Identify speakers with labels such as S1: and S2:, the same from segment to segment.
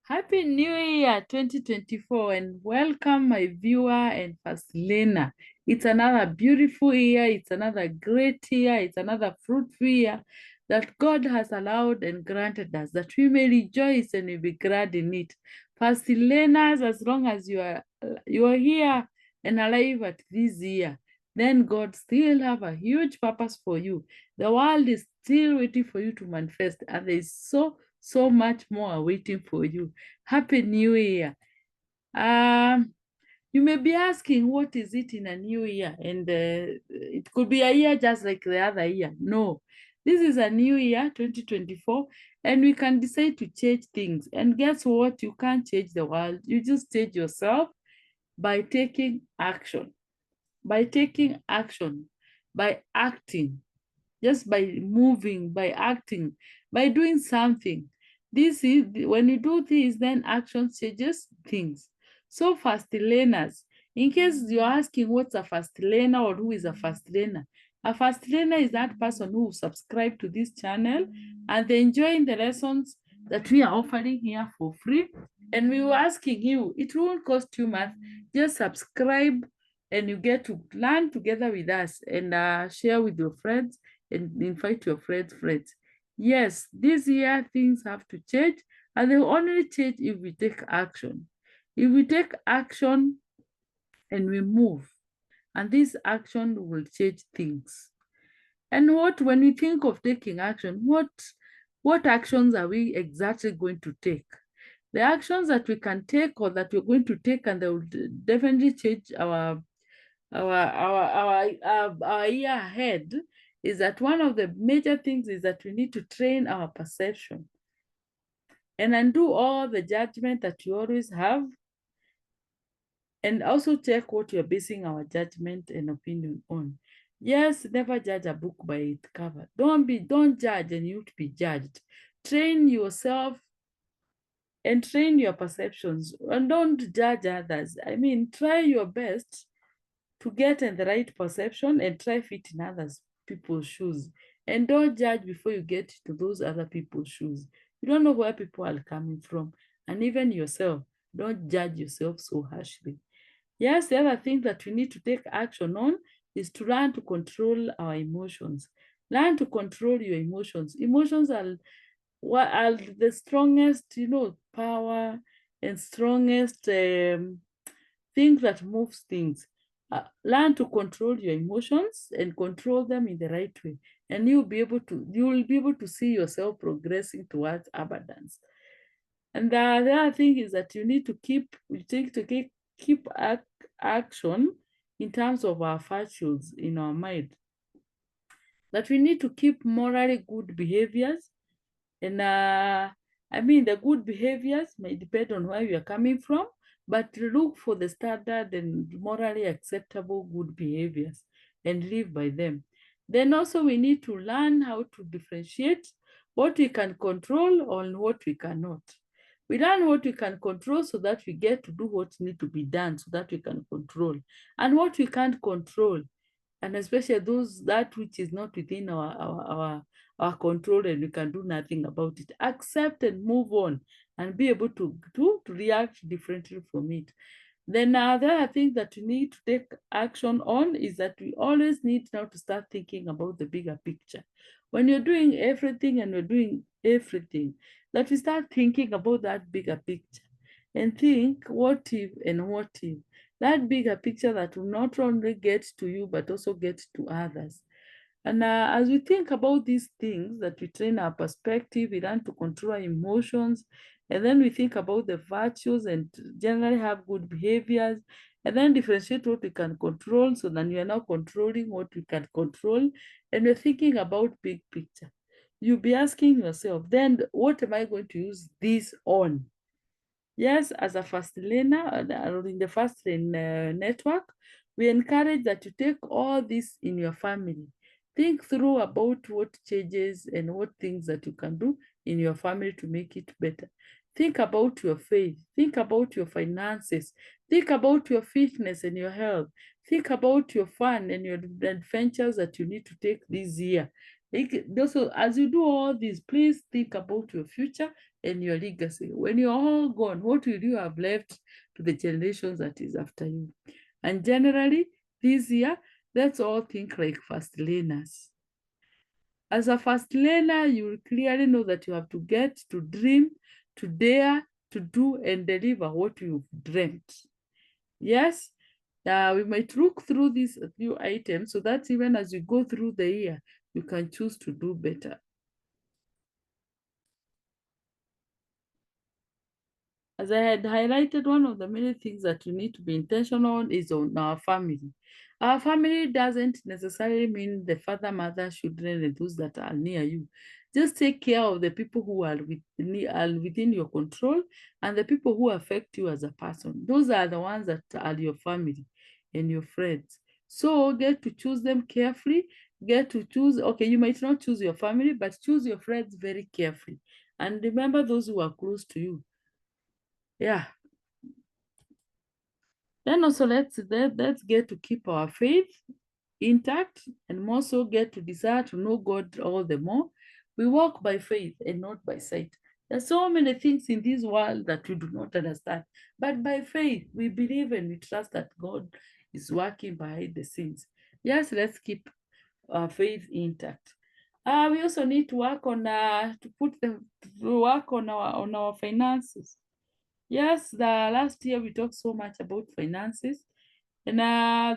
S1: Happy New Year 2024 and welcome my viewer and first learner. It's another beautiful year. It's another great year. It's another fruitful year that God has allowed and granted us that we may rejoice and we be glad in it. First learners, as long as you are here and alive at this year, then God still have a huge purpose for you. The world is still waiting for you to manifest, and there is so much more waiting for you. Happy New Year. Um, you may be asking, what is it in a new year? And it could be a year just like the other year. No, this is a new year, 2024, and we can decide to change things. And guess what? You can't change the world. You just change yourself by taking action, by taking action, by acting, just by moving, by acting, by doing something. This is when you do this, then action changes things. So fast learners, in case you're asking what's a fast learner or who is a fast learner, a fast learner is that person who subscribe to this channel and they enjoying the lessons that we are offering here for free. And we were asking you, it won't cost you much, just subscribe and you get to learn together with us and share with your friends and invite your friends. Yes, this year things have to change, and they will only change if we take action. If we take action and we move, and this action will change things. And when we think of taking action, what actions are we exactly going to take? The actions that we can take or that we're going to take, and they will definitely change our year ahead, is that one of the major things is that we need to train our perception and undo all the judgment that you always have, and also check what you're basing our judgment and opinion on. Yes, never judge a book by its cover. Don't judge and you to be judged. Train yourself and train your perceptions, and don't judge others. I mean, try your best to get in the right perception and try fit in others people's shoes. And don't judge before you get to those other people's shoes. You don't know where people are coming from. And even yourself, don't judge yourself so harshly. Yes, the other thing that we need to take action on is to learn to control our emotions. Learn to control your emotions. Emotions are what are the strongest, power and strongest things that moves things. Learn to control your emotions and control them in the right way, and you will be able to see yourself progressing towards abundance. And the other thing is that we take to keep action in terms of our virtues in our mind. That we need to keep morally good behaviors, and I mean, the good behaviors may depend on where you are coming from, but look for the standard and morally acceptable good behaviors and live by them. Then also we need to learn how to differentiate what we can control and what we cannot. We learn what we can control so that we get to do what needs to be done so that we can control. And what we can't control, and especially that which is not within our control and we can do nothing about it. Accept and move on and be able to react differently from it. Then the other thing that we need to take action on is that we always need now to start thinking about the bigger picture. When you're doing everything and we're doing everything, that we start thinking about that bigger picture and think what if and what if. That bigger picture that will not only get to you, but also get to others. And as we think about these things, that we train our perspective, we learn to control our emotions, and then we think about the virtues and generally have good behaviors, and then differentiate what we can control, so then we are now controlling what we can control, and we're thinking about big picture. You'll be asking yourself, then what am I going to use this on? Yes, as a first learner or in the Fastlane network, we encourage that you take all this in your family. Think through about what changes and what things that you can do in your family to make it better. Think about your faith. Think about your finances. Think about your fitness and your health. Think about your fun and your adventures that you need to take this year. Also, as you do all this, please think about your future and your legacy. When you're all gone, what will you have left to the generations that is after you? And generally, this year, let's all think like fast learners. As a fast learner, you will clearly know that you have to get to dream, to dare, to do and deliver what you've dreamt. Yes, we might look through these few items so that even as you go through the year, you can choose to do better. As I had highlighted, one of the many things that you need to be intentional on is on our family. Our family doesn't necessarily mean the father, mother, children, and those that are near you. Just take care of the people who are within your control and the people who affect you as a person. Those are the ones that are your family and your friends. So get to choose them carefully. Get to choose, okay, you might not choose your family, but choose your friends very carefully. And remember those who are close to you. Yeah. Then also let's get to keep our faith intact and more so get to desire to know God all the more. We walk by faith and not by sight. There's so many things in this world that we do not understand, but by faith we believe and we trust that God is working behind the scenes. Yes, let's keep our faith intact. We also need to work on to work on our finances. Yes, the last year we talked so much about finances. And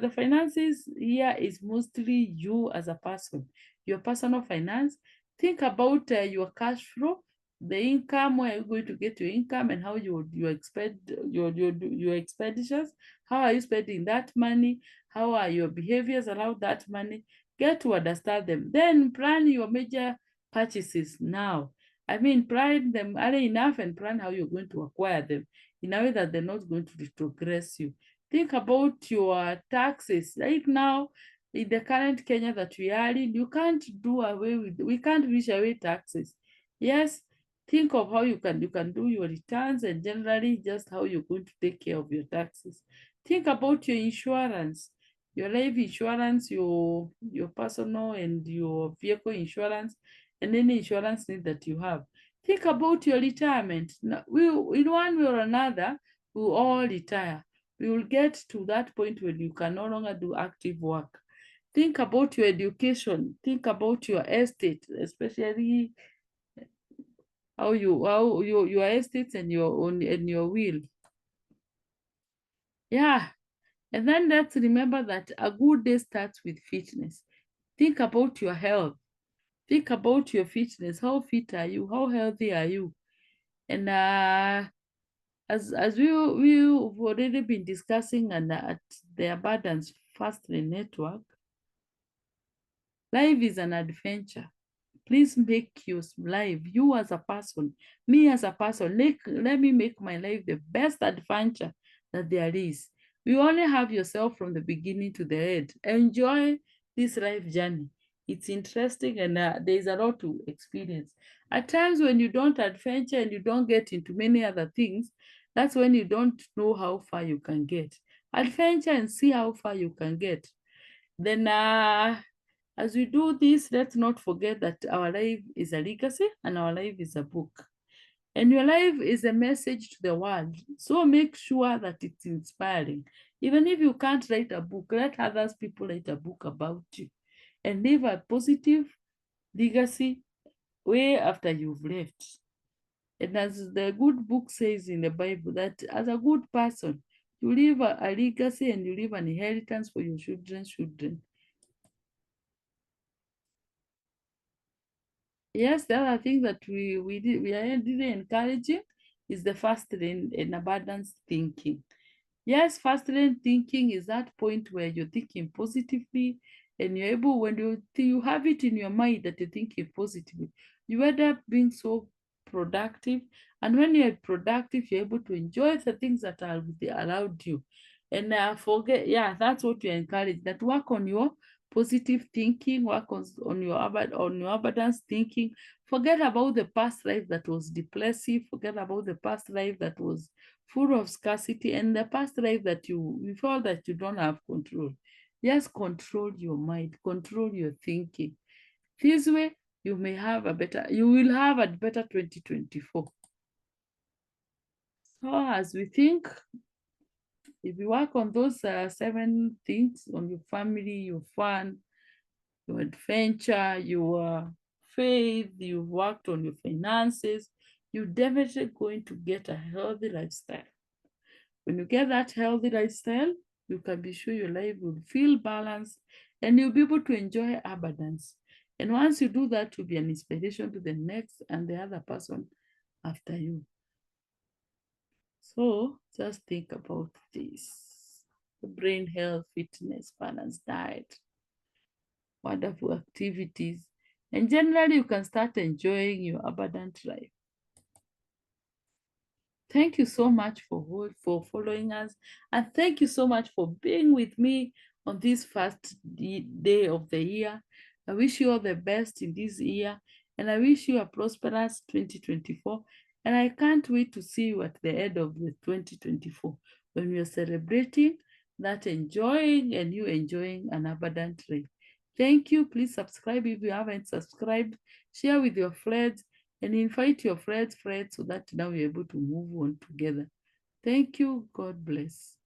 S1: the finances here is mostly you as a person, your personal finance. Think about your cash flow, the income, where you're going to get your income and how you expend your expenditures. How are you spending that money? How are your behaviors around that money? Get to understand them. Then plan your major purchases now. I mean, plan them early enough and plan how you're going to acquire them in a way that they're not going to retrogress you. Think about your taxes. Right now, in the current Kenya that we are in, we can't wish away taxes. Yes, think of how you can do your returns and generally just how you're going to take care of your taxes. Think about your insurance, your life insurance, your personal and your vehicle insurance, and any insurance need that you have. Think about your retirement. In one way or another, we all retire. We will get to that point where you can no longer do active work. Think about your education. Think about your estate, especially your estates and your will. Yeah. And then let's remember that a good day starts with fitness. Think about your health. Think about your fitness. How fit are you? How healthy are you? And as we've already been discussing and at the Abundance Fastlane Network, life is an adventure. Please make your life, you as a person, me as a person, let me make my life the best adventure that there is. You only have yourself from the beginning to the end. Enjoy this life journey. It's interesting and there's a lot to experience. At times when you don't adventure and you don't get into many other things, that's when you don't know how far you can get. Adventure and see how far you can get. Then as we do this, let's not forget that our life is a legacy and our life is a book. And your life is a message to the world. So make sure that it's inspiring. Even if you can't write a book, let others people write a book about you and leave a positive legacy way after you've left. And as the good book says in the Bible, that as a good person, you leave a legacy and you leave an inheritance for your children's children. Yes, the other thing that we are really encouraging is the fasting and abundance thinking. Yes, fastlane thinking is that point where you're thinking positively and you're able, when you have it in your mind that you're thinking positively, you end up being so productive. And when you're productive, you're able to enjoy the things that are around you. And yeah, that's what you encourage, that work on your positive thinking, work on your abundance thinking. Forget about the past life that was depressive, forget about the past life that was full of scarcity and the past life that you feel that you don't have control. Just control your mind, control your thinking. This way, you will have a better 2024. So as we think, if you work on those 7 things, on your family, your fun, your adventure, your faith, you've worked on your finances, you're definitely going to get a healthy lifestyle. When you get that healthy lifestyle, you can be sure your life will feel balanced and you'll be able to enjoy abundance. And once you do that, you'll be an inspiration to the next and the other person after you. So just think about this. Brain health, fitness, balanced diet, wonderful activities, and generally you can start enjoying your abundant life. Thank you so much for following us, and thank you so much for being with me on this first day of the year. I wish you all the best in this year, and I wish you a prosperous 2024. And I can't wait to see you at the end of the 2024 when we are celebrating that enjoying and you enjoying an abundant life. Thank you. Please subscribe if you haven't subscribed. Share with your friends and invite your friends so that now you're able to move on together. Thank you. God bless.